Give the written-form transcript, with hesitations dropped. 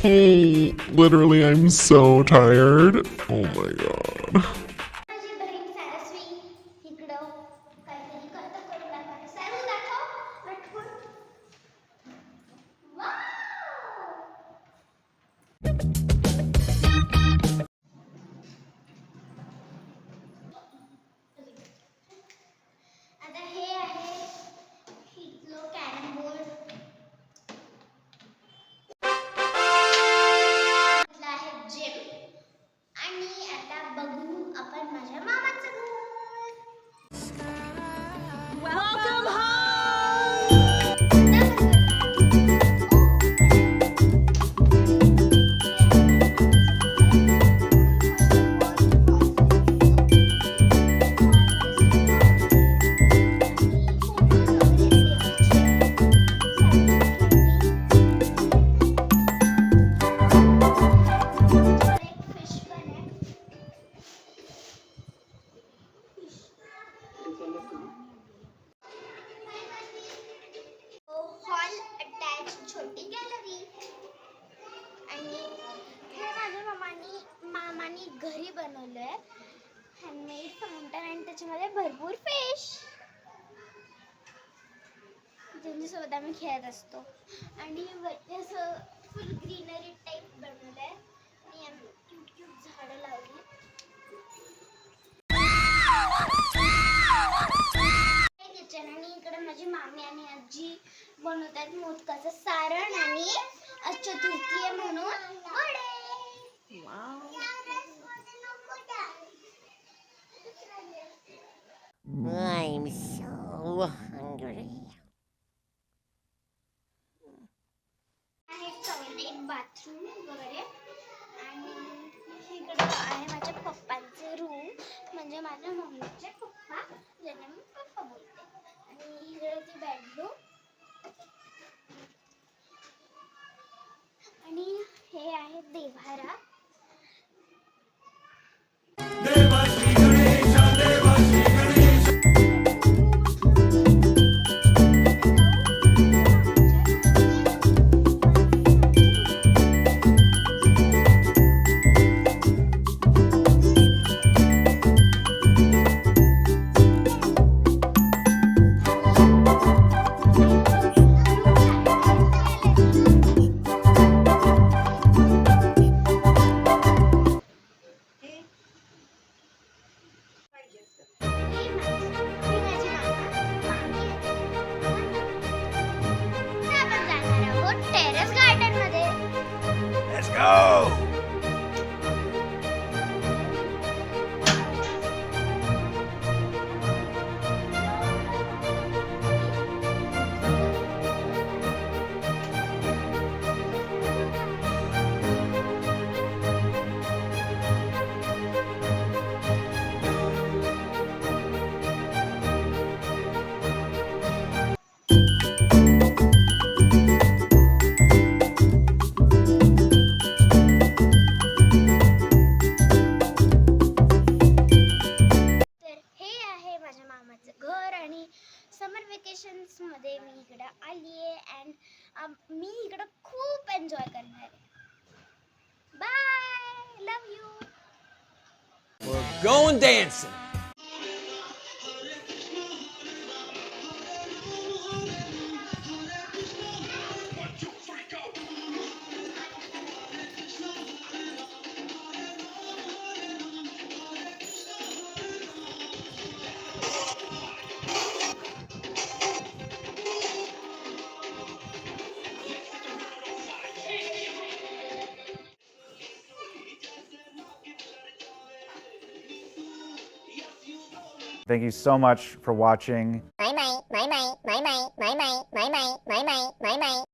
Oh, literally, I'm so tired. Oh my god. माझी बहीण सारस्वी इकडं काहीतरी करतं करू लागणार. सारू दाखव लटकून. वाव! आता हे आहे इथलं कॅरम बोर्ड. इथलं आहे जिम. आणि आता बघू आपण माझ्या मामाचं घर. Welcome home! हॉल अटॅच छोटी गॅलरी. आणि हे माझ्या मामानी घरी बनवलंय हँडमेड फाउंटन. आणि त्याच्यामध्ये भरपूर फिश ज्यांच्यासोबत आम्ही खेळत असतो. आणि वरती असं फुल ग्रीनरी टाईप बनवलंय. आणि आम्ही क्यूट क्यूट झाडं लावली. किचन. आणि इकडे माझी मामी आणि आजी बनवतात मोदकाचं सारण आणि चतुर्थी आहे म्हणून वडे. I'm so hungry. आहे टॉयलेट बाथरूम वगैरे. आणि इकडे आहे माझ्या पप्पांचे रूम म्हणजे माझ्या मम्मीचे पप्पा ज्यांना मी पप्पा बोलते. आणि इकडे ती बेडरूम. आणि हे आहे देव्हारा. टेरेस गार्डन मध्ये. Let's go! समर वेकेशन्स मध्ये मी इकडे आली आहे. अँड मी इकडे खूप एन्जॉय करणार आहे. Bye, love you. We're going dancing. Thank you so much for watching. Bye bye, bye bye, bye bye, bye bye, bye bye, bye bye, bye bye.